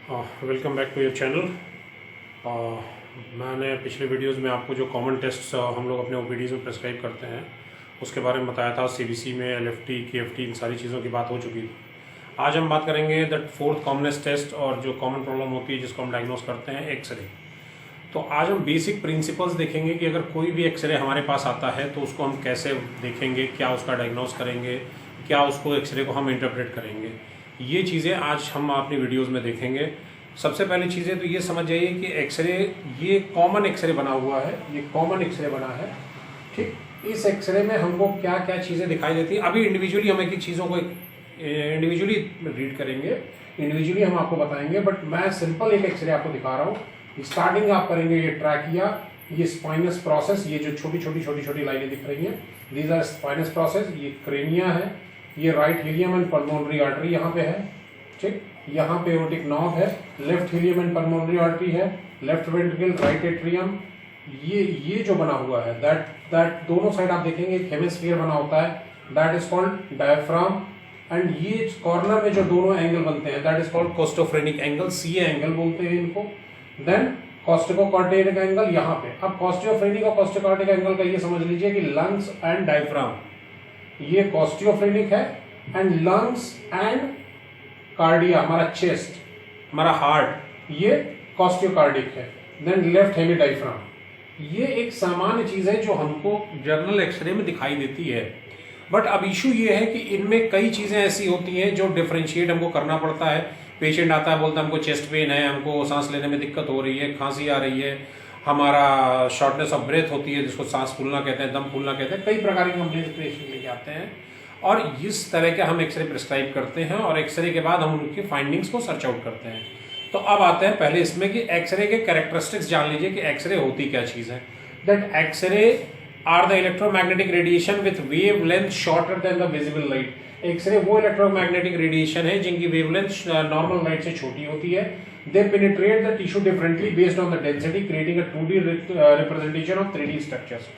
Welcome back to your channel. मैंने पिछले videos में आपको जो कॉमन टेस्ट हम लोग अपने ओपीडीज़ में प्रेस्क्राइब करते हैं उसके बारे में बताया था। सीबीसी में एलएफटी, केएफटी, इन सारी चीज़ों की बात हो चुकी थी। आज हम बात करेंगे दैट फोर्थ कॉमनेस्ट टेस्ट और जो कॉमन प्रॉब्लम होती है जिसको हम डायग्नोस करते हैं, एक्सरे। तो आज हम बेसिक प्रिंसिपल्स देखेंगे कि अगर कोई भी एक्सरे हमारे पास आता है तो उसको हम कैसे देखेंगे, क्या उसका डायग्नोस करेंगे, क्या उसको एक्सरे को हम इंटरप्रेट करेंगे। ये चीज़ें आज हम अपनी वीडियोस में देखेंगे। सबसे पहली चीज़ें तो ये समझ जाइए कि एक्सरे, ये कॉमन एक्सरे बना हुआ है, ये कॉमन एक्सरे बना है, ठीक। इस एक्सरे में हमको क्या क्या चीज़ें दिखाई देती हैं, अभी इंडिविजुअली हम एक एक चीज़ों को इंडिविजुअली रीड करेंगे, इंडिविजुअली हम आपको बताएंगे, बट मैं सिंपल एक एक्सरे आपको दिखा रहा हूँ। स्टार्टिंग आप करेंगे ये ट्रैकिया, ये स्पाइनस प्रोसेस, ये जो छोटी छोटी लाइनें दिख रही हैं, दीज आर स्पाइनस प्रोसेस। ये क्रेनिया है, ये right helium and pulmonary artery यहाँ पे है, ठीक। यहाँ पे एओर्टिक नॉब है, left helium and pulmonary artery है, लेफ्ट वेंट्रिकल, राइट एट्रियम। ये जो बना हुआ है दैट दोनों साइड आप देखेंगे एक हेमिस्फीयर बना होता है, that is called diaphragm. And ये कॉर्नर में जो दोनों एंगल बनते हैं that is called costophrenic angle, CA angle बोलते हैं इनको। देन कॉस्टिकोकॉर्टिक एंगल यहाँ पे। अब कॉस्टियोफ्रेनिक और कॉस्टिकोकॉर्टिक एंगल का ये समझ लीजिए कि लंग्स एंड डायफ्राम, ये कॉस्टियोफ्रेनिक है, एंड लंग्स एंड कार्डिया, हमारा चेस्ट, हमारा हार्ट, ये कॉस्टियोकार्डिक है। Then left hemidiaphragm. ये एक सामान्य चीज है जो हमको जर्नल एक्सरे में दिखाई देती है। बट अब इशू ये है कि इनमें कई चीजें ऐसी होती हैं जो डिफरेंशिएट हमको करना पड़ता है। पेशेंट आता है, बोलता है हमको चेस्ट पेन है, हमको सांस लेने में दिक्कत हो रही है, खांसी आ रही है, हमारा शॉर्टनेस ऑफ ब्रेथ होती है जिसको सांस फूलना कहते हैं, दम फूलना कहते हैं, कई प्रकार की कंप्लेंट पेशेंट लेके आते हैं और इस तरह के हम एक्सरे प्रिस्क्राइब करते हैं और एक्सरे के बाद हम उनकी फाइंडिंग्स को सर्च आउट करते हैं। तो अब आते हैं पहले इसमें कि एक्सरे के कैरेक्टरिस्टिक्स जान लीजिए कि एक्सरे होती क्या चीज है। That x ray are the electromagnetic radiation with wave length shorter than the visible light. X ray वो इलेक्ट्रोमैग्नेटिक रेडिएशन है जिनकी वेवलेंथ नॉर्मल लाइट से छोटी होती है। They penetrate the tissue differently based on the density, creating a 2D representation of 3D स्ट्रक्चर्स।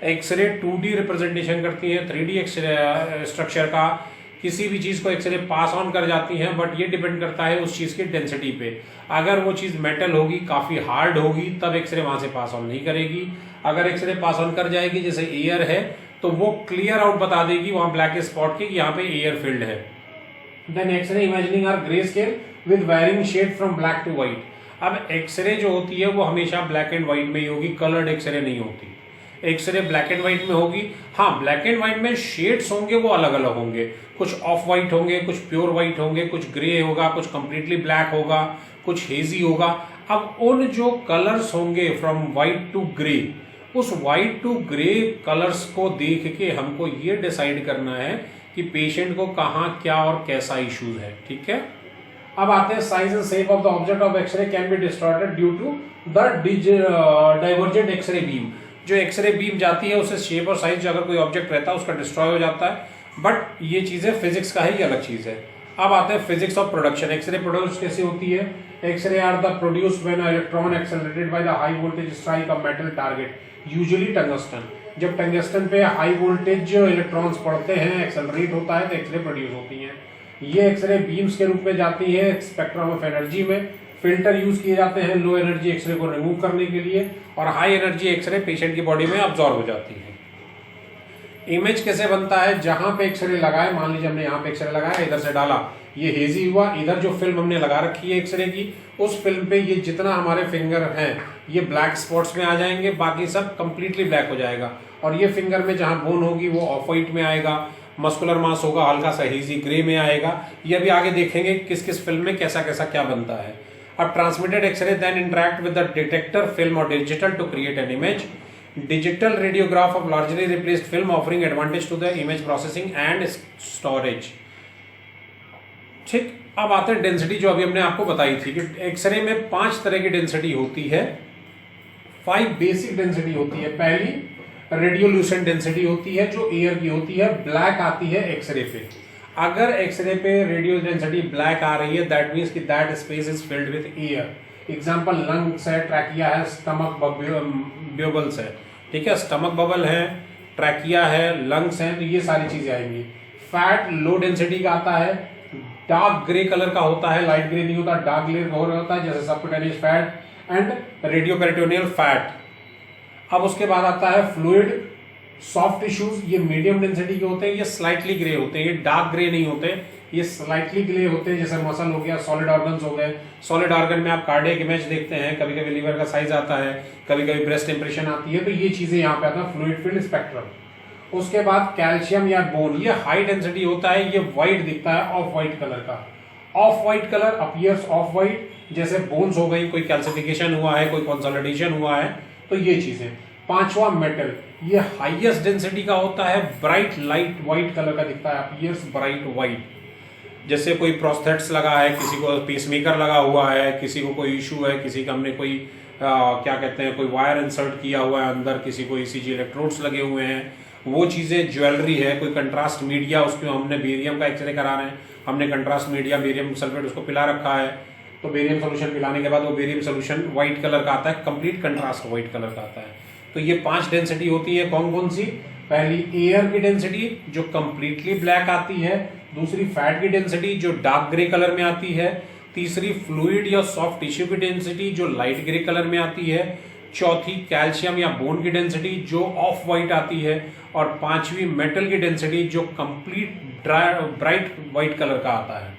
X ray 2D representation करती है 3D स्ट्रक्चर का। किसी भी चीज को एक्सरे पास ऑन कर जाती है, बट ये डिपेंड करता है उस चीज की डेंसिटी पे। अगर वो चीज मेटल होगी, काफी हार्ड होगी, तब एक्सरे वहां से पास ऑन नहीं करेगी। अगर एक्सरे पास ऑन कर जाएगी, जैसे एयर है, तो वो क्लियर आउट बता देगी वहां ब्लैक स्पॉट की, यहाँ पे एयर फील्ड है। Then x-ray imagining are grey scale with varying shade from black to white. अब एक्सरे जो होती है वो हमेशा ब्लैक एंड व्हाइट में ही होगी, कलर्ड एक्सरे नहीं होती। एक्सरे ब्लैक एंड व्हाइट में होगी। हाँ, ब्लैक एंड व्हाइट में शेड्स होंगे वो अलग अलग होंगे, कुछ ऑफ व्हाइट होंगे, कुछ प्योर व्हाइट होंगे, कुछ ग्रे होगा, कुछ कंप्लीटली ब्लैक होगा, कुछ हेजी होगा। अब उन जो कलर्स होंगे फ्रॉम व्हाइट टू ग्रे, उस व्हाइट टू ग्रे कलर्स को देख के हमको ये डिसाइड करना है कि पेशेंट को कहाँ, क्या और कैसा इश्यूज है, ठीक है। अब आते हैं size and shape of the object of x-ray can be distorted due to the divergent x-ray beam. जो एक्सरे बीम जाती है उससे शेप और साइज, अगर कोई ऑब्जेक्ट रहता है उसका डिस्ट्रॉय हो जाता है। बट ये चीजें फिजिक्स का है, ये अलग चीज है। अब आते हैं physics of production. X-ray produce कैसे होती है? X-ray are the produce when a electron accelerated by the high voltage strike a metal target, usually tungsten. जब टंगस्टन पे हाई वोल्टेज इलेक्ट्रॉन्स पड़ते हैं, एक्सेलरेट होता है, तो एक्सरे प्रोड्यूस होती हैं। ये एक्सरे बीम्स के रूप में जाती है स्पेक्ट्रम ऑफ एनर्जी में। फिल्टर यूज किए जाते हैं लो एनर्जी एक्सरे को रिमूव करने के लिए, और हाई एनर्जी एक्सरे पेशेंट की बॉडी में अब्सॉर्ब हो जाती है। इमेज कैसे बनता है? जहां पे एक्सरे लगाए, मान लीजिए हमने यहाँ पे एक्सरे लगाया, इधर से डाला, ये हेजी हुआ, इधर जो फिल्म हमने लगा रखी है एक्सरे की, उस फिल्म पे ये जितना हमारे फिंगर हैं ये ब्लैक स्पॉट्स में आ जाएंगे, बाकी सब कंप्लीटली ब्लैक हो जाएगा। और ये फिंगर में जहां बोन होगी वो ऑफ व्हाइट में आएगा, मस्कुलर मास होगा हल्का सा हेजी ग्रे में आएगा। ये भी आगे देखेंगे किस किस फिल्म में कैसा कैसा क्या बनता है। अब transmitted x ray then interact with the detector film और digital to create an image. Digital radiograph of largely replaced film offering advantage to the image processing and storage, ठीक। अब आते हैं डेंसिटी, जो अभी हमने आपको बताई थी कि एक्सरे में 5 तरह की डेंसिटी होती है, 5 बेसिक डेंसिटी होती है। पहली रेडियोल्यूसेंट डेंसिटी होती है जो एयर की होती है, ब्लैक आती है एक्सरे पे। अगर एक्सरे पे रेडियो डेंसिटी ब्लैक आ रही है, दैट मींस कि that space is filled with air. Example lungs है, ट्रैकिया है, स्टमक ब्यूबल्स है, ठीक है। स्टमक बबल है, ट्रैकिया है, लंग्स हैं, तो ये सारी चीजें आएंगी। फैट लो डेंसिटी का आता है, डार्क ग्रे कलर का होता है, लाइट ग्रे नहीं होता, डार्क ग्रे होता है, जैसे सबक्यूटेनियस फैट एंड रेडियोपेरिटोनियल फैट। अब उसके बाद आता है फ्लूइड सॉफ्ट टिश्यूज, ये मीडियम डेंसिटी के होते हैं, ये स्लाइटली ग्रे होते हैं, ये डार्क ग्रे नहीं होते, ये स्लाइटली ग्रे होते हैं, जैसे मसल हो गया, सॉलिड ऑर्गन्स हो गए। सॉलिड ऑर्गन में आप कार्डियक इमेज देखते हैं, कभी कभी लीवर का साइज आता है, कभी कभी ब्रेस्ट इंप्रेशन आती है, तो ये चीजें यहाँ पे आता है फ्लूइड फील्ड स्पेक्ट्रम। उसके बाद कैल्शियम या बोन, ये हाई डेंसिटी होता है, ये व्हाइट दिखता है, ऑफ व्हाइट कलर का। Of white colour appears of white, जैसे बोन्स हो गई, कोई कैल्सिफिकेशन हुआ है, कोई कंसोलिडेशन हुआ है, तो ये चीजें। पांचवा मेटल, ये हाईएस्ट डेंसिटी का होता है, ब्राइट लाइट व्हाइट कलर का दिखता है, अपीयर्स ब्राइट व्हाइट। जैसे कोई प्रोस्थेट्स लगा है, किसी को पेसमेकर लगा हुआ है, किसी को कोई इशू है, किसी का हमने कोई क्या कहते हैं, कोई वायर इंसर्ट किया हुआ है अंदर, किसी को ईसीजी इलेक्ट्रोड्स लगे हुए हैं, वो चीजें, ज्वेलरी है, कोई कंट्रास्ट मीडिया, उसमें हमने बेरियम का एक्सरे करा रहे हैं, हमने कंट्रास्ट मीडिया बेरियम सल्फेट उसको पिला रखा है, तो बेरियम सोल्यूशन पिलाने के बाद वो बेरियम सोल्यूशन व्हाइट कलर का आता है, कंप्लीट कंट्रास्ट व्हाइट कलर का आता है। तो ये 5 डेंसिटी होती है, कौन कौन सी? पहली एयर की डेंसिटी जो कंप्लीटली ब्लैक आती है, दूसरी फैट की डेंसिटी जो डार्क ग्रे कलर में आती है, तीसरी फ्लूइड या सॉफ्ट टिश्यू की डेंसिटी जो लाइट ग्रे कलर में आती है, चौथी कैल्शियम या बोन की डेंसिटी जो ऑफ व्हाइट आती है, और पांचवी मेटल की डेंसिटी जो कंप्लीट ब्राइट व्हाइट कलर का आता है।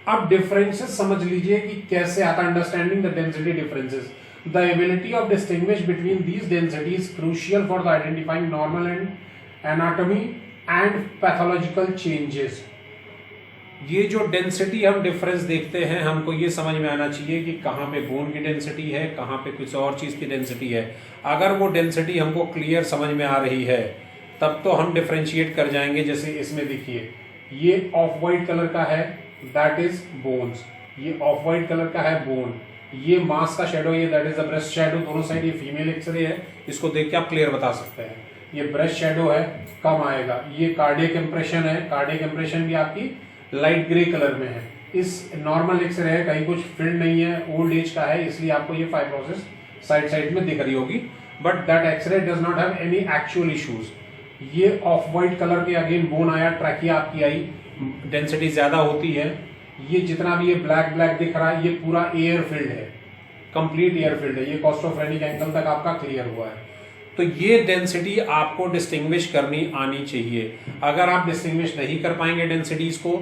अब डिफरेंसेस समझ लीजिए कि कैसे आता है, understanding the density differences. The ability of distinguish between these densities is crucial for the identifying normal and anatomy and pathological changes. ये जो डेंसिटी हम डिफरेंस देखते हैं, हमको ये समझ में आना चाहिए कि कहाँ पे बोन की डेंसिटी है, कहाँ पे कुछ और चीज की डेंसिटी है। अगर वो डेंसिटी हमको क्लियर समझ में आ रही है, तब तो हम डिफरेंशिएट कर जाएंगे। जैसे इसमें देखिए, ये ऑफ व्हाइट कलर का है, दैट इज बोन्स, ये ऑफ व्हाइट कलर का है बोन, ये मास का शेडो, ये that is the breast shadow, दोनों साइड ये फीमेल एक्सरे है, इसको देख के आप क्लियर बता सकते हैं। ये ब्रेस्ट शेडो है, कम आएगा। ये कार्डियक इंप्रेशन है, कार्डियक इंप्रेशन भी आपकी लाइट ग्रे कलर में है। इस नॉर्मल एक्सरे है, कहीं कुछ फिल्ड नहीं है, ओल्ड एज का है, इसलिए आपको ये फाइब्रोसिस साइड में दिख रही होगी, but that x-ray does not have any actual issues. ये ऑफ व्हाइट कलर के अगेन बोन आया, ट्रैकिया आपकी आई, डेंसिटी ज्यादा होती है। ये जितना भी ये ब्लैक ब्लैक दिख रहा है, ये पूरा एयर फील्ड है, कंप्लीट एयर फील्ड है। ये कॉस्टोफ्रेनिक एंगल तक आपका क्लियर हुआ है। तो ये डेंसिटी आपको डिस्टिंग्विश करनी आनी चाहिए। अगर आप डिस्टिंग्विश नहीं कर पाएंगे डेंसिटीज को,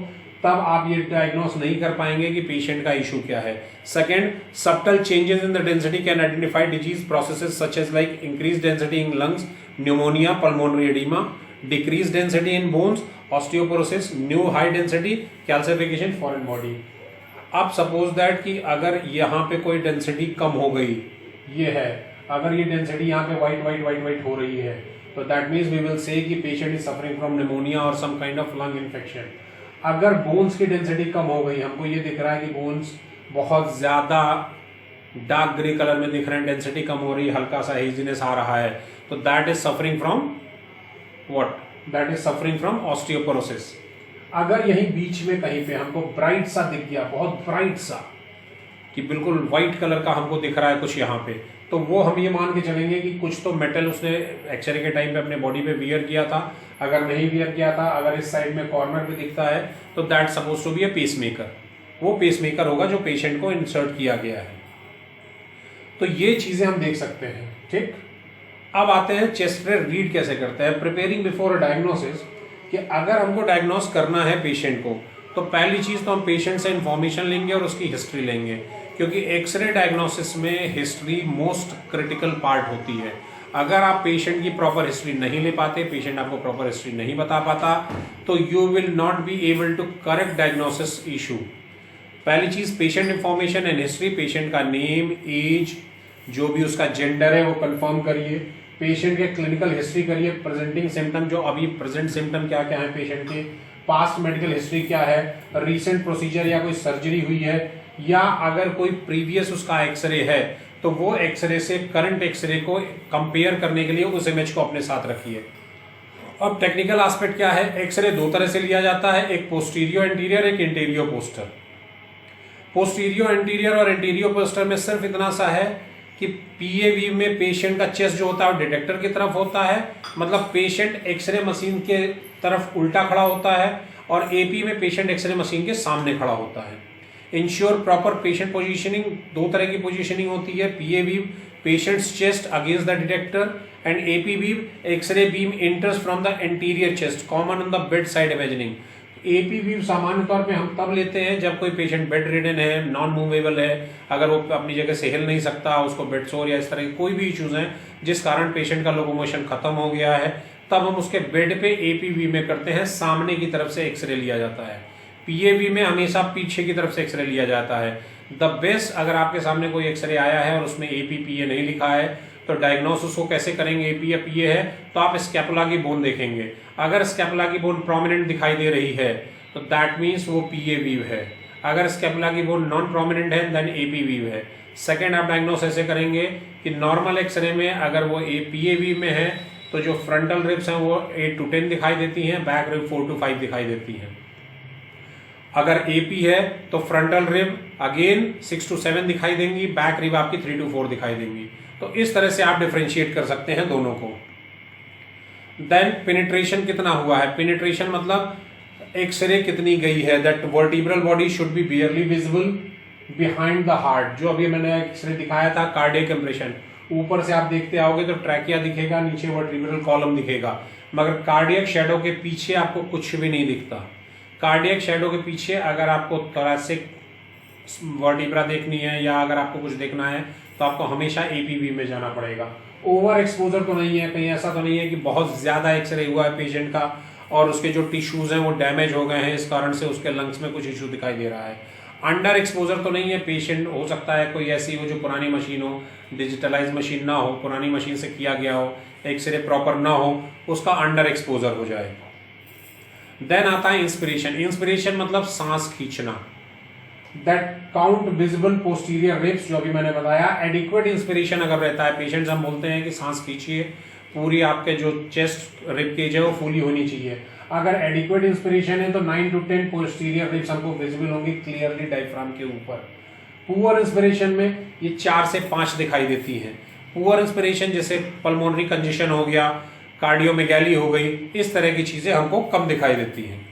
तब आप ये डायग्नोस नहीं कर पाएंगे कि पेशेंट का इशू क्या है। Second, subtle changes in the density can identify disease processes such as like increase density in lungs, pneumonia, pulmonary oedema, decrease density in bones, osteoporosis, new high density, calcification, foreign body. अब suppose that कि अगर यहाँ पे कोई density कम हो गई, ये है, अगर ये डेंसिटी यहाँ पे व्हाइट व्हाइट व्हाइट व्हाइट हो रही है, तो that means we will say कि patient is suffering from pneumonia और some kind of lung infection. अगर बोन्स की डेंसिटी कम हो गई, हमको ये दिख रहा है कि बोन्स बहुत ज्यादा डार्क ग्रे कलर में दिख रहे हैं, डेंसिटी कम हो रही है, हल्का सा हेजीनेस आ रहा है, तो that is suffering from what? That is suffering from osteoporosis. अगर यहीं बीच में कहीं पे हमको ब्राइट सा दिख गया, बहुत ब्राइट सा, कि बिल्कुल व्हाइट कलर का हमको दिख रहा है कुछ यहाँ पे, तो वो हम ये मान के चलेंगे कि कुछ तो मेटल उसने एक्सरे के टाइम पे अपने बॉडी पे वियर किया था। अगर नहीं वियर किया था, अगर इस साइड में कॉर्नर पे दिखता है, तो that suppose to be a pacemaker. वो पेसमेकर होगा जो पेशेंट को इंसर्ट किया गया है। तो ये चीजें हम देख सकते हैं, ठीक। अब आते हैं चेस्ट रे रीड कैसे करते हैं, प्रिपेयरिंग बिफोर अ डायग्नोसिस। कि अगर हमको डायग्नोस करना है पेशेंट को, तो पहली चीज तो हम पेशेंट से इंफॉर्मेशन लेंगे और उसकी हिस्ट्री लेंगे, क्योंकि एक्सरे डायग्नोसिस में हिस्ट्री मोस्ट क्रिटिकल पार्ट होती है। अगर आप पेशेंट की प्रॉपर हिस्ट्री नहीं ले पाते, पेशेंट आपको प्रॉपर हिस्ट्री नहीं बता पाता, तो you will not be able to correct diagnosis issue. पहली चीज patient information and history, patient का नेम, एज, जो भी उसका जेंडर है वो कंफर्म करिए, पेशेंट के क्लिनिकल हिस्ट्री करिए, प्रेजेंटिंग सिम्टम, जो अभी प्रेजेंट सिम्टम क्या क्या है पेशेंट के, पास्ट मेडिकल हिस्ट्री क्या है, रिसेंट प्रोसीजर या कोई सर्जरी हुई है, या अगर कोई प्रीवियस उसका एक्सरे है, तो वो एक्सरे से करंट एक्सरे को कंपेयर करने के लिए उस इमेज को अपने साथ रखिए। अब टेक्निकल एस्पेक्ट क्या है, एक्सरे दो तरह से लिया जाता है, एक पोस्टीरियो एंटीरियर, एक इंटीरियो पोस्टर। पोस्टीरियो एंटीरियर और इंटीरियो पोस्टर में सिर्फ इतना सा है कि पीएवी में पेशेंट का चेस्ट जो होता है वो डिटेक्टर की तरफ होता है, मतलब पेशेंट एक्सरे मशीन के तरफ उल्टा खड़ा होता है, और एपी में पेशेंट एक्सरे मशीन के सामने खड़ा होता है। इंश्योर प्रॉपर पेशेंट पोजीशनिंग, दो तरह की पोजीशनिंग होती है, PAV patients chest against the detector and APV x ray beam enters from the anterior chest common on the bed side imagining. APV सामान्य तौर पे हम तब लेते हैं जब कोई पेशेंट बेड रिडन है, नॉन मूवेबल है, अगर वो अपनी जगह से हिल नहीं सकता, उसको बेड सोर या इस तरह के कोई भी इश्यूज हैं जिस कारण पेशेंट का लोकोमोशन खत्म हो गया है, तब हम उसके बेड पे एपीवी में करते हैं, सामने की तरफ से एक्सरे लिया जाता है। पीएवी में हमेशा पीछे की तरफ से एक्सरे लिया जाता है। द बेस्ट, अगर आपके सामने कोई एक्सरे आया है और उसमें एपीपीए नहीं लिखा है तो डायग्नोसिस को कैसे करेंगे, एपी या पीए है तो आप स्कैपुला की बोन देखेंगे। अगर स्कैपुला की बोन प्रोमिनेंट दिखाई दे रही है तो दैट मीन्स वो पीएवी है। अगर स्कैपुला की बोन नॉन प्रोमिनेंट है देन एपीवी है। सेकेंड आप डायग्नोस ऐसे करेंगे कि नॉर्मल एक्सरे में अगर वो पीएवी में है तो जो फ्रंटल रिब्स हैं वो 8 to 10 दिखाई देती हैं, बैक रिब 4 to 5 दिखाई देती हैं। अगर एपी है तो फ्रंटल रिब अगेन 6 to 7 दिखाई देंगी, बैक रिब आपकी 3 to 4 दिखाई देंगी। तो इस तरह से आप डिफरेंशिएट कर सकते हैं दोनों को। देन पेनिट्रेशन कितना हुआ है, पेनिट्रेशन मतलब एक्सरे कितनी गई है, that vertebral body should be barely visible behind the heart. जो अभी मैंने एक्सरे दिखाया था कार्डियक इंप्रेशन, ऊपर से आप देखते आओगे तो ट्रैकिया दिखेगा, नीचे वर्टिब्रल कॉलम दिखेगा, मगर कार्डियक शैडो के पीछे आपको कुछ भी नहीं दिखता। कार्डियक शैडो के पीछे अगर आपको थोरैसिक वर्टिब्रा देखनी है या अगर आपको कुछ देखना है तो आपको हमेशा एपीवी में जाना पड़ेगा। ओवर एक्सपोजर तो नहीं है, कहीं ऐसा तो नहीं है कि बहुत ज्यादा एक्सरे हुआ है पेशेंट का और उसके जो टिश्यूज हैं वो डैमेज हो गए हैं, इस कारण से उसके लंग्स में कुछ इशू दिखाई दे रहा है। अंडर एक्सपोजर तो नहीं है, पेशेंट हो सकता है कोई ऐसी हो जो पुरानी मशीन हो, डिजिटलाइज मशीन ना हो, पुरानी मशीन से किया गया हो, एक्सरे प्रॉपर ना हो, उसका अंडर एक्सपोजर हो जाए। देन आता है इंस्पिरेशन। इंस्पिरेशन मतलब सांस खींचना, that count visible posterior ribs, जो अभी मैंने बताया। एडिक्वेट इंस्पिरेशन अगर रहता है, पेशेंट्स हम बोलते हैं कि सांस खींचिए, पूरी आपके जो चेस्ट रिब केज है वो फुली होनी चाहिए। अगर एडिक्वेट इंस्पिरेशन है तो 9 to 10 पोस्टीरियर रिब्स हमको विजिबल होंगी क्लियरली डायफ्राम के ऊपर। पुअर इंस्पिरेशन में ये 4 से 5 दिखाई देती हैं। पुअर इंस्पिरेशन जैसे पल्मोनरी कंजेशन हो गया, कार्डियोमेगैली हो गई, इस तरह की चीजें हमको कम दिखाई देती हैं।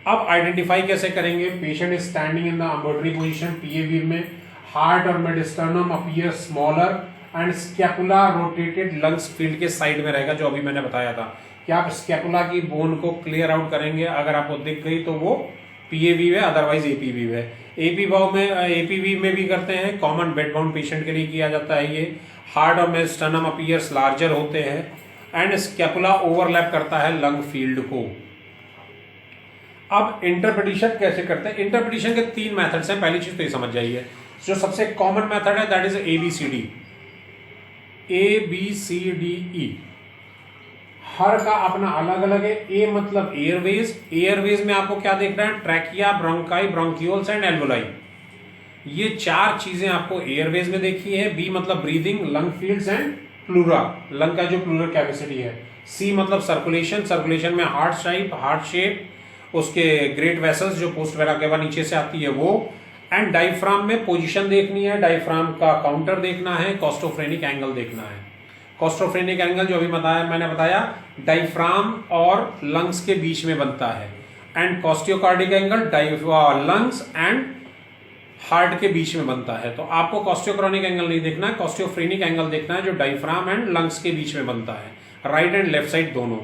अब आइडेंटिफाई कैसे करेंगे, patient is standing in the ambulatory position, PAV में हार्ट और mediastinum appear smaller and scapula rotated lungs field के साइड में रहेगा, जो अभी मैंने बताया था कि आप स्कैपुला की बोन को क्लियर आउट करेंगे, अगर आपको दिख गई तो वो पीएवी है, अदरवाइज एपीवी है। एपीवी में भी करते हैं, कॉमन बेड बाउंड पेशेंट के लिए किया जाता है ये। हार्ट और मेडिस्टर्नम अपीयर्स लार्जर होते हैं एंड स्कैपुला ओवरलैप करता है लंग फील्ड को। अब इंटरप्रिटेशन कैसे करते हैं, इंटरप्रिटेशन के 3 मेथड्स हैं। पहली चीज तो ये समझ जाइए, जो सबसे कॉमन मेथड है दैट इज ABCD। ABCDE, हर का अपना अलग अलग है। ए मतलब एयरवेज, एयरवेज में आपको क्या देखना है, trachea, bronchi, bronchioles and alveoli, ये 4 चीजें आपको एयरवेज में देखी है। बी मतलब breathing, lung fields and pleura, lung का जो प्लूरल कैपेसिटी है। सी मतलब सर्कुलेशन, सर्कुलेशन में हार्ट शेप, उसके ग्रेट वेसल्स जो पोस्ट वेरा के बाद नीचे से आती है वो, एंड डायफ्राम में पोजीशन देखनी है, डायफ्राम का काउंटर देखना है, कॉस्टोफ्रेनिक एंगल देखना है। कॉस्टोफ्रेनिक एंगल जो अभी मैंने बताया डायफ्राम और लंग्स के बीच में बनता है, and costocardiac angle lungs and heart के बीच में बनता है। तो आपको कॉस्टियोक्रोनिक एंगल नहीं देखना है, कॉस्टियोफ्रेनिक एंगल देखना है जो डायफ्राम एंड लंग्स के बीच में बनता है, राइट एंड लेफ्ट साइड दोनों।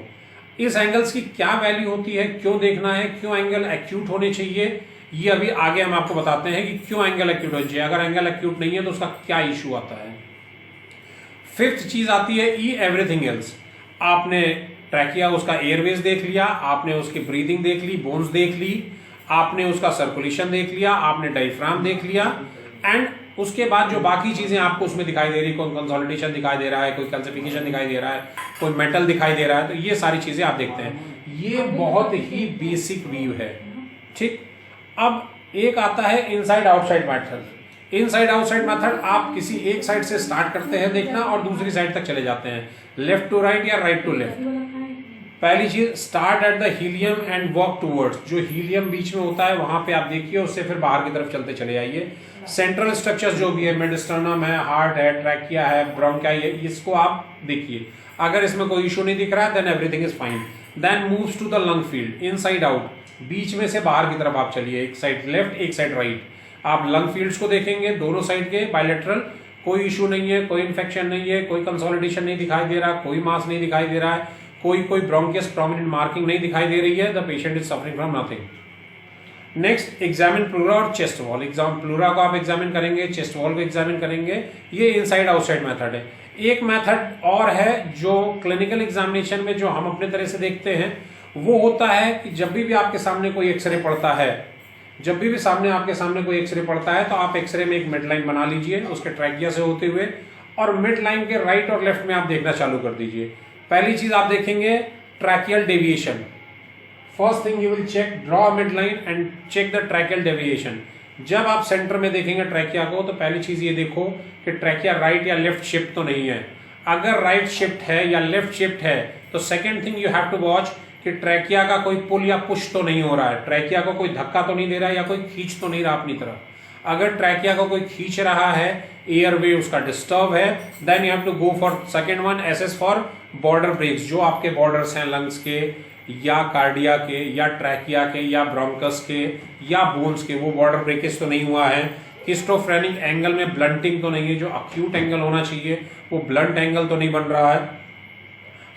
इस एंगल्स की क्या वैल्यू होती है, क्यों देखना है, क्यों एंगल एक्यूट होने चाहिए, ये अभी आगे हम आपको बताते हैं कि क्यों एंगल एक्यूट होना चाहिए। अगर एंगल एक्यूट नहीं है तो उसका क्या इश्यू आता है। 5th चीज आती है ई एवरीथिंग एल्स। आपने ट्रैकिया, उसका एयरवेज देख लिया, आपने उसकी ब्रीदिंग देख ली, बोन्स देख ली, आपने उसका सर्कुलेशन देख लिया, आपने डायफ्राम देख लिया, एंड उसके बाद जो बाकी चीजें आपको उसमें दिखाई दे रही, कोई कंसोलिडेशन दिखाई दे रहा है, कोई कैल्सिफिकेशन दिखाई दे रहा है, कोई मेटल दिखाई दे रहा है, तो ये सारी चीजें आप देखते हैं। ये बहुत ही बेसिक व्यू है, ठीक। अब एक आता है inside outside method. Inside outside method आप किसी एक साइड से स्टार्ट करते हैं देखना और दूसरी साइड तक चले जाते हैं, लेफ्ट टू राइट या राइट टू लेफ्ट। पहली चीज, start at the helium and walk towards, जो हीलियम बीच में होता है वहां पे आप देखिए, उससे फिर बाहर की तरफ चलते चले आइए। सेंट्रल स्ट्रक्चर्स जो भी है, मिडस्टर्नम है, हार्ट है, ट्रैकिया है, ब्रोंकाई है, इसको आप देखिए। अगर इसमें कोई इशू नहीं दिख रहा है, then everything is fine. Then moves to the lung field, inside out, बीच में से बाहर की तरफ आप चलिए, एक साइड लेफ्ट एक साइड राइट। आप लंग फील्ड्स को देखेंगे, दोनों साइड के बायलैटरल, कोई इशू नहीं है, कोई इन्फेक्शन नहीं है, कोई कंसोलिडेशन नहीं दिखाई दे रहा, कोई मास नहीं दिखाई दे रहा है, कोई ब्रोंकियस प्रोमिनेंट मार्किंग नहीं दिखाई दे रही है। The patient is suffering from nothing. Next, examine pleura और चेस्ट वॉल। प्लूरा को आप एग्जामिन करेंगे, चेस्ट वॉल को एग्जामिन करेंगे। ये इनसाइड आउटसाइड मेथड है। एक मेथड और है जो क्लिनिकल एग्जामिनेशन में जो हम अपने तरह से देखते हैं, वो होता है कि जब भी आपके सामने कोई एक्सरे पड़ता है, जब भी आपके सामने कोई एक्सरे पड़ता है, तो आप एक्सरे में एक मिड लाइन बना लीजिए उसके ट्रैकिया से होते हुए, और मिड लाइन के राइट और लेफ्ट में आप देखना चालू कर दीजिए। पहली चीज आप देखेंगे tracheal deviation. First thing you will check, draw mid line and check the tracheal deviation. जब आप सेंटर में देखेंगे ट्रैकिया को, तो पहली चीज ये देखो कि ट्रैकिया राइट या लेफ्ट शिफ्ट तो नहीं है। अगर राइट शिफ्ट है या लेफ्ट शिफ्ट है, तो second thing you have to watch कि ट्रैकिया का कोई पुल या पुश तो नहीं हो रहा है, ट्रैकिया को कोई धक्का तो नहीं दे रहा है, या कोई खींच तो नहीं रहा अपनी तरफ। अगर ट्रैकिया को कोई खींच रहा है, एयरवे उसका डिस्टर्ब है, then you have to go for second one, SS for border breaks. जो आपके बॉर्डर्स हैं लंग्स के या कार्डिया के या ट्रैकिया के या ब्रोंकस के या बोन्स के, वो बॉर्डर ब्रेकेज तो नहीं हुआ है। हिस्टोफ्रेनिक एंगल में ब्लंटिंग तो नहीं है, जो अक्यूट एंगल होना चाहिए वो ब्लंट एंगल तो नहीं बन रहा है।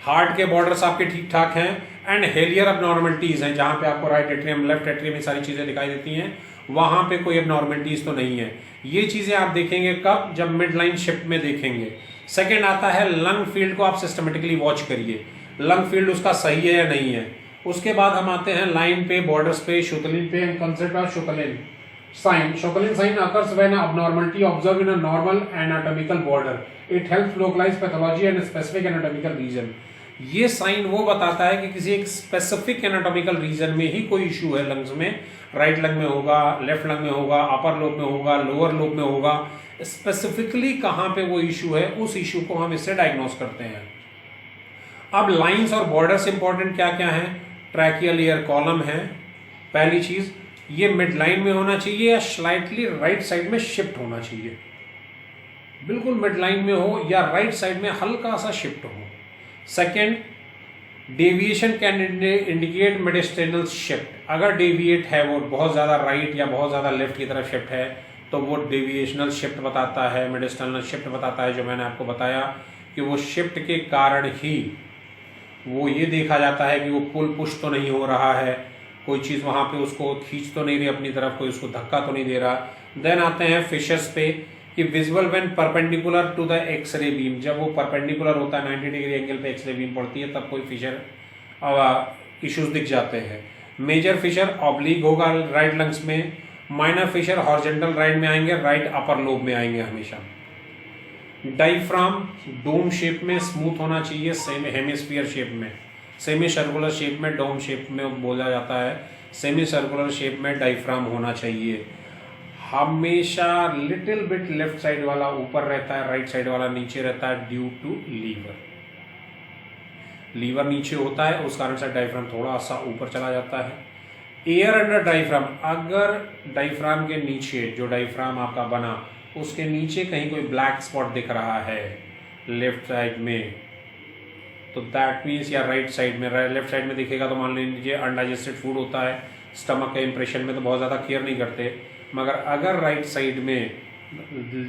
हार्ट के बॉर्डर्स आपके ठीक ठाक हैं, एंड हेलियर अबनॉर्मलिटीज हैं, जहां पे आपको राइट एट्रियम लेफ्ट एट्रियम ये सारी चीजें दिखाई देती हैं, वहां पे कोई अबनॉर्मलिटीज तो नहीं है। ये चीजें आप देखेंगे कब, जब मिड लाइन शिफ्ट में देखेंगे। सेकेंड आता है लंग फील्ड को आप सिस्टमेटिकली वॉच करिए, लंग फील्ड उसका सही है या नहीं है। उसके बाद हम आते हैं लाइन पे, बॉर्डर्स पे, शुकलिन पे, एंड कंसिडर शुकलिन साइन। शुकलिन sign occurs when abnormality observed in a normal anatomical border. It helps localize pathology and specific anatomical region. ये साइन वो बताता है कि किसी एक स्पेसिफिक एनाटॉमिकल रीजन में ही कोई इशू है लंग्स में, राइट लंग में होगा, लेफ्ट लंग में होगा, अपर लोब में होगा, लोअर लोब में होगा, स्पेसिफिकली कहां पे वो इशू है, उस इशू को हम इससे डायग्नोस करते हैं। अब लाइंस और बॉर्डर्स इंपॉर्टेंट क्या क्या है, ट्रैकियल ईयर कॉलम है। पहली चीज, ये मिड लाइन में होना चाहिए या स्लाइटली राइट साइड में शिफ्ट होना चाहिए, बिल्कुल मिड लाइन में हो या राइट साइड में हल्का सा शिफ्ट हो। Second, deviation can indicate mediastinal shift. अगर डेविएट है वो बहुत ज्यादा राइट या बहुत ज्यादा लेफ्ट की तरफ शिफ्ट है, तो वो डेविएशनल शिफ्ट बताता है, मेडिस्टेनल शिफ्ट बताता है, जो मैंने आपको बताया कि वो शिफ्ट के कारण ही वो ये देखा जाता है कि वो पुल पुश तो नहीं हो रहा है, कोई चीज वहां पे उसको खींच तो नहीं रही अपनी तरफ, कोई उसको धक्का तो नहीं दे रहा। देन आते हैं फिशर्स पे कि visual when perpendicular to the x-ray beam, जब वो परपेंडिकुलर होता है 90 डिग्री एंगल पे एक्सरे बीम पड़ती है, तब कोई फिशर इश्यूज दिख जाते हैं। मेजर फिशर ऑब्लिक होगा राइट लंग्स में, माइनर फिशर हॉरिजॉन्टल राइट में आएंगे, राइट अपर लोब में आएंगे हमेशा। डायफ्राम डोम शेप में स्मूथ होना चाहिए, सेमी हेमिस्फीयर शेप में, सेमी सर्कुलर शेप में, डोम शेप में बोला जाता है, सेमी सर्कुलर शेप में डायफ्राम होना चाहिए। हमेशा लिटिल बिट लेफ्ट साइड वाला ऊपर रहता है, राइट साइड वाला नीचे रहता है, ड्यू टू लीवर नीचे होता है, उस कारण से डायफ्राम थोड़ा सा ऊपर चला जाता है। एयर अंडर डायफ्राम, अगर डायफ्राम के नीचे जो डायफ्राम आपका बना उसके नीचे कहीं कोई ब्लैक स्पॉट दिख रहा है लेफ्ट साइड में, तो दैट मीन्स, या राइट साइड में, लेफ्ट साइड में दिखेगा तो मान लीजिए अनडाइजेस्टेड फूड होता है, स्टमक के इंप्रेशन में तो बहुत ज़्यादा केयर नहीं करते, मगर अगर राइट साइड में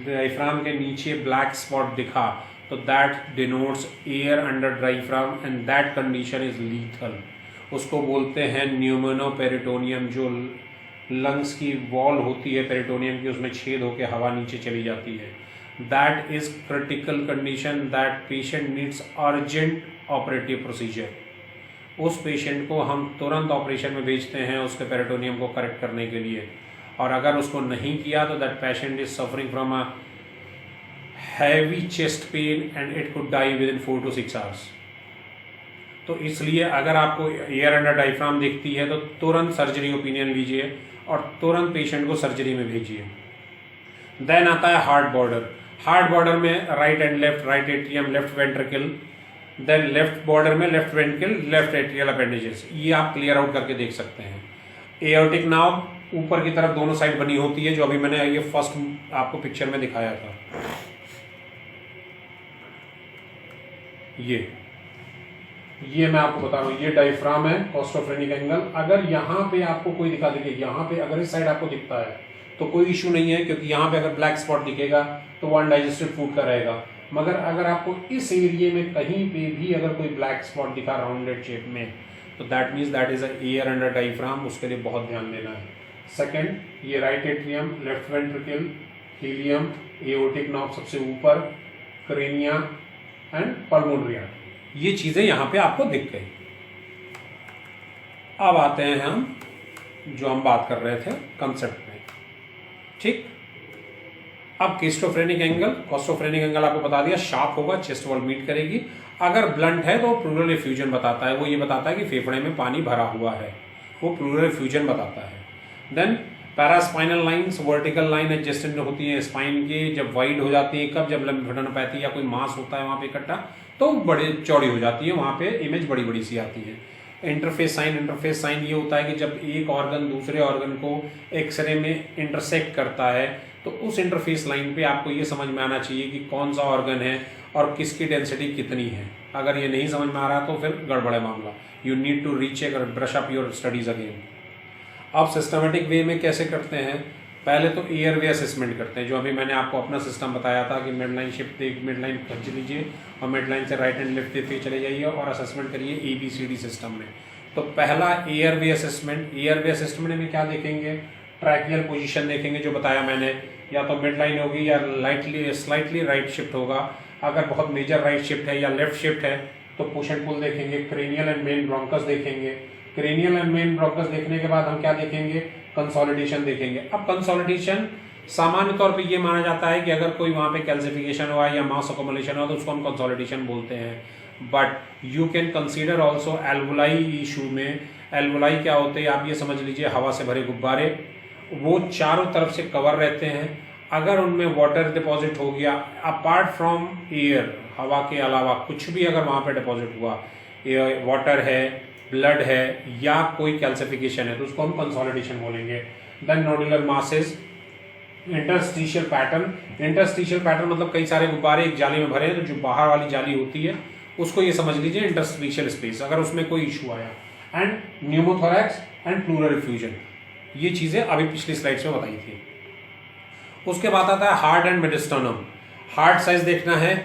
डायफ्राम के नीचे ब्लैक स्पॉट दिखा तो that denotes air under diaphragm and that condition is lethal. उसको बोलते हैं न्यूमोनोपेरिटोनियम। जो लंग्स की वॉल होती है पेरिटोनियम की, उसमें छेद होकर हवा नीचे चली जाती है, that is critical condition, that patient needs urgent operative procedure. उस पेशेंट को हम तुरंत ऑपरेशन में भेजते हैं उसके पेरिटोनियम को करेक्ट करने के लिए, और अगर उसको नहीं किया तो that patient is suffering from a heavy chest pain and it could die within 4 to 6 hours। तो इसलिए अगर आपको एयर अंडर डायफ्राम दिखती है तो तुरंत सर्जरी ओपिनियन लीजिए और तुरंत पेशेंट को सर्जरी में भेजिए। देन आता है हार्ट बॉर्डर। हार्ट बॉर्डर में right and left, right atrium, left ventricle, then left border में left ventricle, left atrial appendages, ये आप क्लियर आउट करके देख सकते हैं। एओर्टिक नाव ऊपर की तरफ दोनों साइड बनी होती है, जो अभी मैंने ये फर्स्ट आपको पिक्चर में दिखाया था। ये मैं आपको बता रहा हूँ, ये डायफ्राम है, कोस्टोफ्रेनिक एंगल। अगर यहाँ पे आपको कोई दिखा देखे, यहाँ पे अगर इस साइड आपको दिखता है तो कोई इशू नहीं है, क्योंकि यहाँ पे अगर ब्लैक स्पॉट दिखेगा तो वो अनडाइजेस्टेड फूड का रहेगा। मगर अगर आपको इस एरिया में कहीं पे भी अगर कोई ब्लैक स्पॉट दिखा राउंडेड शेप में, तो that means that is air under diaphragm, उसके लिए बहुत ध्यान देना है। सेकंड, ये right atrium, left ventricle, helium, aortic knob सबसे ऊपर, क्रेनिया एंड पल्मोनरी आर्टरी, ये चीजें यहाँ पे आपको दिख गई। अब आते हैं हम जो हम बात कर रहे थे कंसेप्ट में, ठीक। अब कोस्टोफ्रेनिक एंगल आपको बता दिया, शार्प होगा, चेस्ट वॉल मीट करेगी। अगर ब्लंट है तो प्लूरल एफ्यूजन बताता है, वो ये बताता है कि फेफड़े में पानी भरा हुआ है, वो प्लूरल एफ्यूजन बताता है। Then paraspinal lines, vertical line adjacent होती है स्पाइन के, जब वाइड हो जाती है, कब, जब लिम्फेडेनोपैथी या कोई मास होता है वहां पे इकट्ठा, तो बड़े चौड़ी हो जाती है, वहां पे इमेज बड़ी बड़ी सी आती है। इंटरफेस साइन ये होता है कि जब एक ऑर्गन दूसरे ऑर्गन को एक्सरे में इंटरसेक्ट करता है, तो उस इंटरफेस लाइन पे आपको ये समझ में आना चाहिए कि कौन सा ऑर्गन है और किसकी डेंसिटी कितनी है। अगर ये नहीं समझ में आ रहा तो फिर गड़बड़ है मामला, यू नीड टू रीचेक और brush up your studies again. अब सिस्टमेटिक वे में कैसे करते हैं, पहले तो एयरवे असेसमेंट करते हैं, जो अभी मैंने आपको अपना सिस्टम बताया था कि mid line shift, mid line खींच लीजिए और मिड लाइन से राइट एंड लेफ्ट देते चले जाइए और असेसमेंट करिए ABCD सिस्टम में। तो पहला एयरवे असेसमेंट, एयरवे असेसमेंट में क्या देखेंगे, ट्रैकियल पोजीशन देखेंगे, जो बताया मैंने, या तो मिड लाइन होगी या स्लाइटली राइट शिफ्ट होगा। अगर बहुत मेजर राइट शिफ्ट है या लेफ्ट शिफ्ट है तो पुश एंड पुल देखेंगे। क्रेनियल एंड मेन ब्रोंकस देखेंगे। क्रेनियल एंड मेन ब्रोंकस देखने के बाद हम क्या देखेंगे, कंसोलिडेशन देखेंगे। अब कंसोलिडेशन सामान्य तौर पे ये माना जाता है कि अगर कोई वहां पे कैल्सिफिकेशन हुआ या मास अकोमोलेशन हुआ तो उसको हम कंसोलिडेशन बोलते हैं। But you can consider also alveoli issue में। एल्वोलाई क्या होते हैं, आप ये समझ लीजिए हवा से भरे गुब्बारे, वो चारों तरफ से कवर रहते हैं। अगर उनमें वाटर डिपॉजिट हो गया अपार्ट फ्रॉम एयर, हवा के अलावा कुछ भी अगर वहां पे डिपॉजिट हुआ, वाटर है, ब्लड है या कोई कैल्सिफिकेशन है, तो उसको हम कंसोलिडेशन बोलेंगे। Then nodular masses, interstitial pattern मतलब कई सारे गुब्बारे एक जाली में भरे हैं, तो जो बाहर वाली जाली होती है उसको ये समझ लीजिए इंटरस्टिशियल स्पेस, अगर उसमें कोई इशू आया। And pneumothorax and pleural effusion, ये चीजें अभी पिछली स्लाइड्स में बताई थी। उसके बाद आता है हार्ट एंड मेडिस्टर्नम। हार्ट साइज देखना है,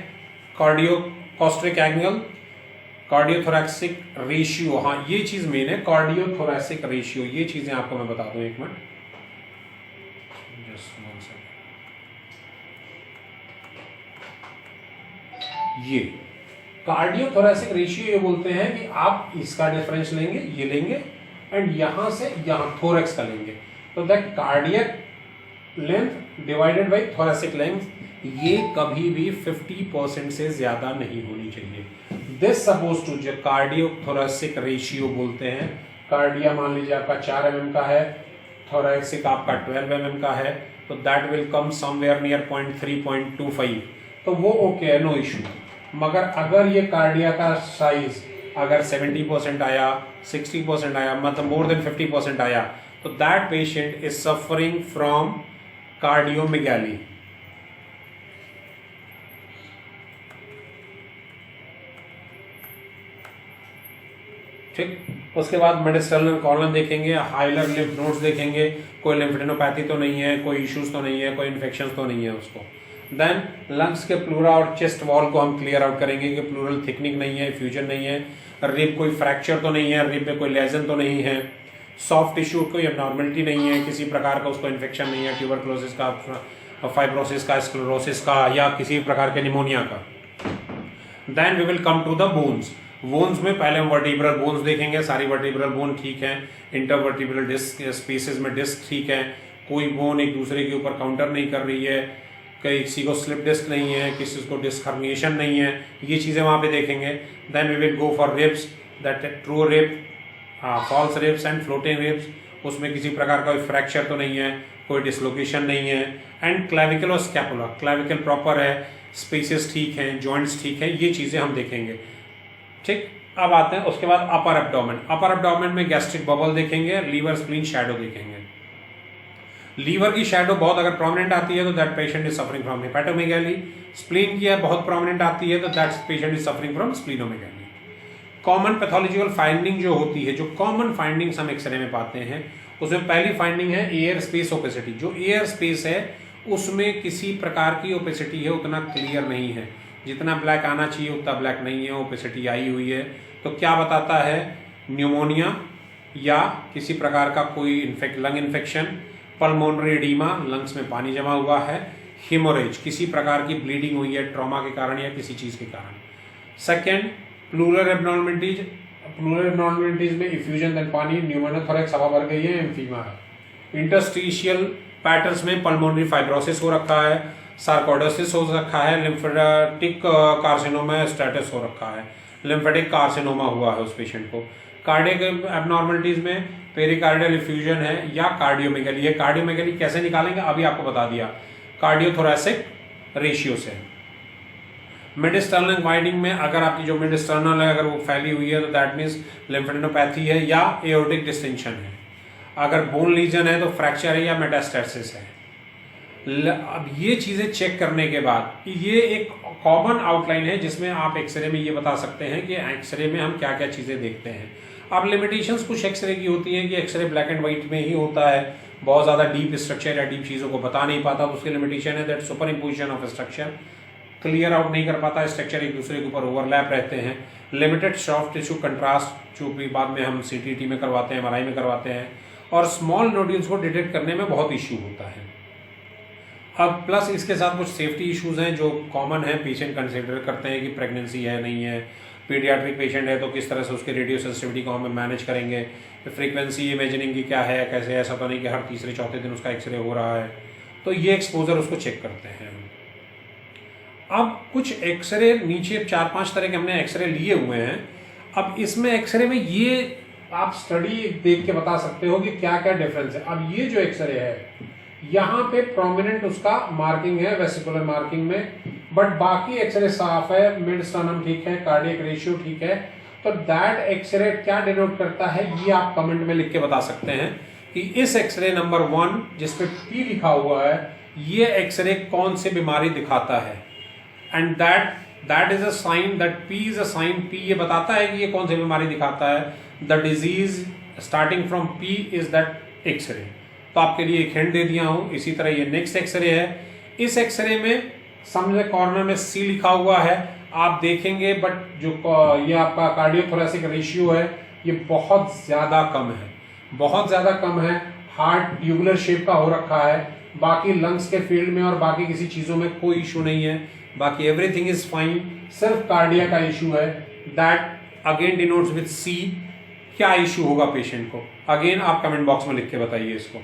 कार्डियोकोस्ट्रिक एंगल, कार्डियोथोरैक्सिक रेशियो, हाँ ये चीज मेन है, कार्डियोथोरैसिक रेशियो, ये चीजें आपको मैं बता दूं, एक मिनट जस्ट वन सेकंड। ये कार्डियोथोरैसिक रेशियो ये बोलते हैं कि आप इसका डिफरेंस लेंगे, ये लेंगे, एंड यहां से यहां थोरैक्स का लेंगे, तो that cardiac length divided by thoracic length, ये कभी भी 50% से ज्यादा नहीं होनी चाहिए। दिस सपोज टू, जो कार्डियोथोरैसिक रेशियो बोलते हैं, कार्डिया मान लीजिए आपका 4 mm का है, थोरैसिक आपका 12 mm का है, तो that will come somewhere near 0.3 0.25, तो वो ओके है, नो इशू। मगर अगर ये कार्डिया का साइज अगर 70% आया, 60% आया, मतलब मोर देन 50% आया, तो that patient is suffering from cardiomegaly. ठीक, उसके बाद मेडिस्टर्नल कॉलम देखेंगे, हाइलर लिम्फ नोड्स देखेंगे, कोई लिम्फेडेनोपैथी तो नहीं है, कोई इश्यूज तो नहीं है, कोई इन्फेक्शन तो नहीं है उसको। देन लंग्स के प्लूरा और चेस्ट वॉल को हम क्लियर आउट करेंगे कि प्लूरल थिकनिंग नहीं है, फ्यूजन नहीं है, रिब कोई फ्रैक्चर तो नहीं है, रिब में कोई लेजन तो नहीं है, सॉफ्ट टिश्यू कोई एबनॉर्मलिटी नहीं है, किसी प्रकार का उसको इन्फेक्शन नहीं है, ट्यूबरकुलोसिस का, फाइब्रोसिस का, स्क्लेरोसिस का या किसी प्रकार के निमोनिया का। Then we will come to the bones. Bones में पहले हम वर्टिब्रल बोन्स देखेंगे, सारी वर्टिब्रल बोन ठीक है, इंटरवर्टिब्रल डिस्क स्पेसेस में डिस्क ठीक है, कोई बोन एक दूसरे के ऊपर काउंटर नहीं कर रही है, किसी को स्लिप डिस्क नहीं है, किसी को डिस्क हर्निएशन नहीं है, ये चीज़ें वहाँ पे देखेंगे। Then we will go for ribs, that true rib, false ribs and floating ribs, उसमें किसी प्रकार का कोई फ्रैक्चर तो नहीं है, कोई डिसलोकेशन नहीं है। एंड क्लैविकल और स्कैपुला, क्लैविकल प्रॉपर है, स्पेसेस ठीक हैं, जॉइंट्स ठीक है, ये चीज़ें हम देखेंगे। ठीक, अब आते हैं उसके बाद अपर एब्डोमेन। अपर एब्डोमेन में गैस्ट्रिक बबल देखेंगे, लीवर स्प्लीन शैडो देखेंगे। लीवर की शैडो बहुत अगर प्रोमिनेंट आती है तो that patient is suffering from hepatomegaly. Spleen की बहुत प्रोमिनेंट आती है तो that patient is suffering from splenomegaly. Common pathological finding जो होती है, जो कॉमन फाइंडिंग्स हम एक्सरे में पाते हैं, उसमें पहली फाइंडिंग है एयर स्पेस ओपेसिटी। जो एयर स्पेस है उसमें किसी प्रकार की ओपेसिटी है, उतना क्लियर नहीं है, जितना ब्लैक आना चाहिए उतना ब्लैक नहीं है, ओपेसिटी आई हुई है। तो क्या बताता है? न्यूमोनिया या किसी प्रकार का कोई lung infection, pulmonary oedema, lungs में पानी जमा हुआ है, हेमोरेज, किसी प्रकार की ब्लीडिंग हुई है ट्रॉमा के कारण या किसी चीज के कारण। Second, pleural abnormalities. Pleural abnormalities में इफ्यूजन देन पानी, न्यूमोनोथोरैक्स हवा भर गई है, एम्फीमा है। इंटरस्टिशियल पैटर्न्स में पल्मोनरी फाइब्रोसिस हो रखा है, सार्कोइडोसिस हो रखा है, लिम्फेटिक कार्सिनोमा स्टेटस हो रखा है, लिम्फेटिक कार्सिनोमा हुआ है उस पेशेंट को। कार्डियक एब्नॉर्मलिटीज में पेरिकार्डियल इफ्यूजन है या कार्डियोमेगली। ये कार्डियोमेगली कैसे निकालेंगे अभी आपको बता दिया, कार्डियोथोरैसिक रेशियो से। मिड स्टर्नल वाइडिंग में अगर आपकी जो मिड स्टर्नल है अगर वो फैली हुई है तो दैट मीन्स लिम्फेडेनोपैथी है या एओर्टिक डिस्टेंशन है। अगर बोन लीजन है तो फ्रैक्चर है या मेटास्टेसिस है। अब ये चीजें चेक करने के बाद ये एक कॉमन आउटलाइन है जिसमें आप एक्सरे में ये बता सकते हैं कि एक्सरे में हम क्या क्या चीजें देखते हैं। अब लिमिटेशंस कुछ एक्सरे की होती हैं कि एक्सरे ब्लैक एंड व्हाइट में ही होता है, बहुत ज्यादा डीप स्ट्रक्चर या डीप चीजों को बता नहीं पाता, तो उसकी लिमिटेशन है that super imposition of structure, clear out नहीं कर पाता, स्ट्रक्चर एक दूसरे के ऊपर ओवरलैप रहते हैं। लिमिटेड सॉफ्ट टिश्यू कंट्रास्ट जो भी बाद में हम सीटीटी में करवाते हैं, एमआरआई में करवाते हैं, और स्मॉल नोड्यूल्स को डिटेक्ट करने में बहुत इश्यू होता है। अब प्लस इसके साथ कुछ सेफ्टी इश्यूज हैं जो कॉमन है, पेशेंट कंसिडर करते हैं कि प्रेगनेंसी है नहीं है, पीडियाट्रिक पेशेंट है तो किस तरह से उसके रेडियो सेंसिटिविटी को हम मैनेज करेंगे, फ्रीक्वेंसी इमेजिनिंग की क्या है, कैसे, ऐसा तो नहीं कि हर तीसरे चौथे दिन उसका एक्सरे हो रहा है, तो ये एक्सपोजर उसको चेक करते हैं। अब कुछ एक्सरे नीचे 4-5 तरह के हमने एक्सरे लिए हुए हैं। अब इसमें एक्सरे में ये आप स्टडी देख के बता सकते हो कि क्या क्या डिफरेंस है। अब ये जो एक्सरे है यहाँ पे प्रोमिनेंट उसका मार्किंग है वेसिकुलर मार्किंग में, बट बाकी एक्सरे साफ है, मिड स्टर्नम ठीक है, कार्डियक रेशियो ठीक है, तो दैट एक्सरे क्या डिनोट करता है ये आप कमेंट में लिख के बता सकते हैं कि इस एक्सरे नंबर 1 जिसपे P लिखा हुआ है ये एक्सरे कौन सी बीमारी दिखाता है, and that is a sign, that P is a sign, P ये बताता है कि ये कौन सी बीमारी दिखाता है। The disease starting from P is that x-ray. तो आपके लिए एक हिंट दे दिया हूं। इसी तरह ये नेक्स्ट एक्सरे है, इस एक्सरे में सामने कॉर्नर में C लिखा हुआ है, आप देखेंगे, बट जो ये आपका कार्डियोथोरैसिक रेशियो है ये बहुत ज्यादा कम है, बहुत ज्यादा कम है। हार्ट ट्यूबुलर शेप का हो रखा है, बाकी लंग्स के फील्ड में और बाकी किसी चीजों में कोई इशू नहीं है, बाकी एवरीथिंग इज फाइन, सिर्फ कार्डिया का इशू है। That again denotes with C। क्या इशू होगा पेशेंट को, अगेन आप कमेंट बॉक्स में लिख के बताइए इसको।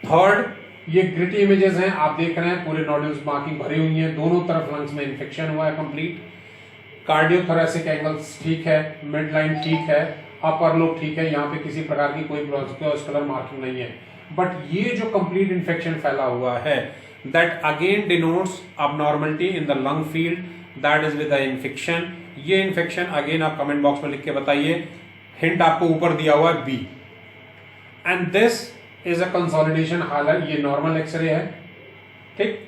थर्ड, ये ग्रिटी इमेजेस हैं, आप देख रहे हैं पूरे नोड्यूल्स मार्किंग भरी हुई है, दोनों तरफ लंग्स में इन्फेक्शन हुआ है कंप्लीट। कार्डियोथोरैसिक एंगल्स ठीक है, मिड लाइन ठीक है, अपर लोब ठीक है, यहाँ पे किसी प्रकार की कोई ब्लॉस्कुलर मार्किंग नहीं है, बट ये जो कंप्लीट इन्फेक्शन फैला हुआ है that again denotes abnormality in the lung field, that is with the infection। ये इन्फेक्शन अगेन आप कमेंट बॉक्स में लिख के बताइए। हिंट आपको ऊपर दिया हुआ है B। And this is a consolidation, हालांकि ये नॉर्मल एक्सरे है, ठीक,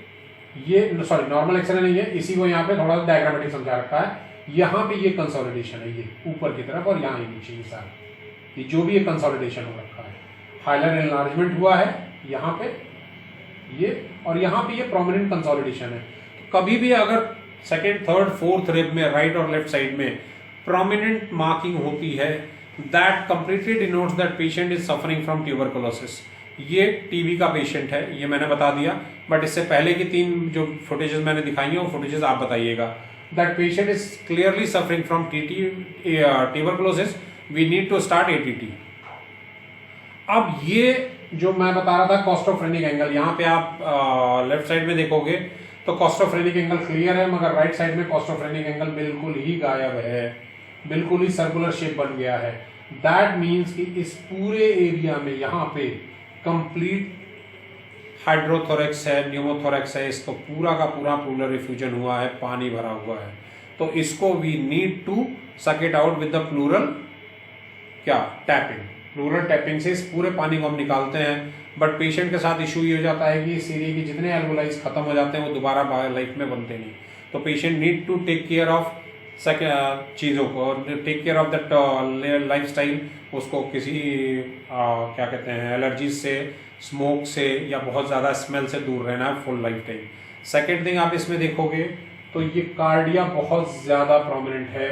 ये सॉरी नॉर्मल एक्सरे नहीं है, इसी को यहाँ पे थोड़ा सा डायग्रामेटिक समझा रखा है। यहाँ पे ये कंसोलिडेशन है, ये ऊपर की तरफ और यहाँ नीचे ये सारा, ये जो भी ये कंसोलिडेशन हो रखा है, हाइलर एनलार्जमेंट हुआ है यहाँ पे ये, और यहाँ पे ये प्रोमिनेंट कंसोलिडेशन है। तो कभी भी अगर सेकेंड, थर्ड, फोर्थ रिब में राइट और लेफ्ट साइड में प्रोमिनेंट मार्किंग होती है that completely denotes that patient is suffering from tuberculosis. ये टीबी का पेशेंट है, ये मैंने बता दिया, बट इससे पहले की 3 जो फुटेजेस मैंने दिखाई हैं वो फुटेजेस आप बताइएगा। That patient is clearly suffering from tuberculosis, we need to start ATT। अब ये जो मैं बता रहा था कॉस्टोफ्रेनिक एंगल, यहाँ पे आप लेफ्ट साइड में देखोगे तो कॉस्टोफ्रेनिक एंगल क्लियर है, मगर राइट साइड में कॉस्टोफ्रेनिक एंगल बिल्कुल ही गायब है, बिल्कुल ही सर्कुलर शेप बन गया है। दैट मीन्स कि इस पूरे एरिया में यहाँ पे कंप्लीट हाइड्रोथोरेक्स है, न्यूमोथोरेक्स है, इसको पूरा का पूरा प्लूरल रिफ्यूजन हुआ है, पानी भरा हुआ है। तो इसको we need to suck it out with the pleural क्या टैपिंग। प्लूरल टैपिंग से इस पूरे पानी को हम निकालते हैं। बट पेशेंट के साथ इशू ये हो जाता है कि इस एरिया के जितने एल्वोलाइज खत्म हो जाते हैं वो दोबारा लाइफ में बनते नहीं। तो patient need to take care of चीज़ों को और take care of that life style. उसको किसी क्या कहते हैं एलर्जीज से, स्मोक से या बहुत ज़्यादा स्मेल से दूर रहना है full life time. Second thing आप इसमें देखोगे तो ये कार्डिया बहुत ज़्यादा प्रोमिनेंट है।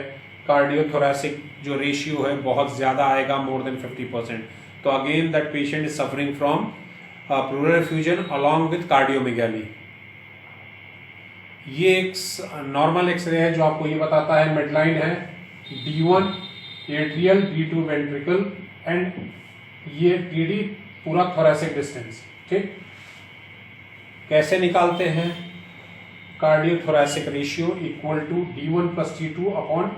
कार्डियोथोरैसिक जो रेशियो है बहुत ज़्यादा आएगा, मोर देन 50%। तो again that patient is suffering from pleural effusion along with cardiomegaly. ये एक नॉर्मल एक्सरे है जो आपको ये बताता है मिडलाइन है D1 atrial, D2 ventricle and ये PD पूरा थोरैसिक डिस्टेंस। ठीक, कैसे निकालते हैं? Cardiothoracic ratio equal to D1 plus T2 upon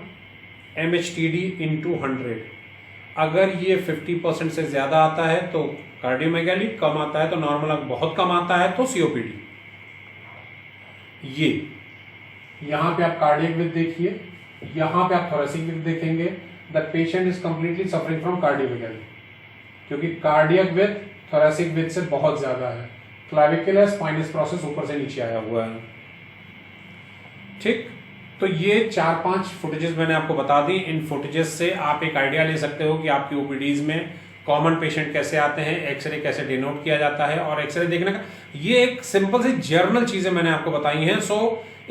MHTD into 100। अगर ये 50% से ज्यादा आता है तो कार्डियोमेगाली, कम आता है तो नॉर्मल, बहुत कम आता है तो COPD। ये यहां पे आप कार्डियक विथ देखिए, यहां पे आप थोरैसिक विथ देखेंगे। The patient is completely suffering from cardiomegaly, क्योंकि कार्डियक विथ थोरैसिक विथ से बहुत ज्यादा है। क्लैविकुलर स्पाइनस प्रोसेस ऊपर से नीचे आया हुआ है। ठीक, तो ये 4-5 फुटेजेस मैंने आपको बता दी। इन फुटेजेस से आप एक आइडिया ले सकते हो कि आपकी ओपीडीज में कॉमन पेशेंट कैसे आते हैं, एक्सरे कैसे डिनोट किया जाता है। और एक्सरे देखने का ये एक सिंपल सी जर्नल चीजें मैंने आपको बताई हैं। सो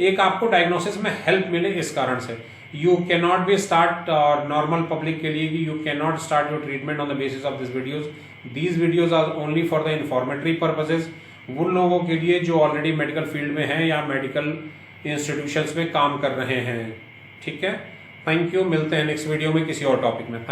एक आपको डायग्नोसिस में हेल्प मिले इस कारण से। You can not be start और नॉर्मल पब्लिक के लिए कि you can not start your treatment on the basis of this videos. These videos are only for the informatory purposes, उन लोगों के लिए जो ऑलरेडी मेडिकल फील्ड में हैं या मेडिकल इंस्टीट्यूशंस में काम कर रहे हैं। ठीक है, थैंक यू। मिलते हैं नेक्स्ट वीडियो में किसी और टॉपिक में।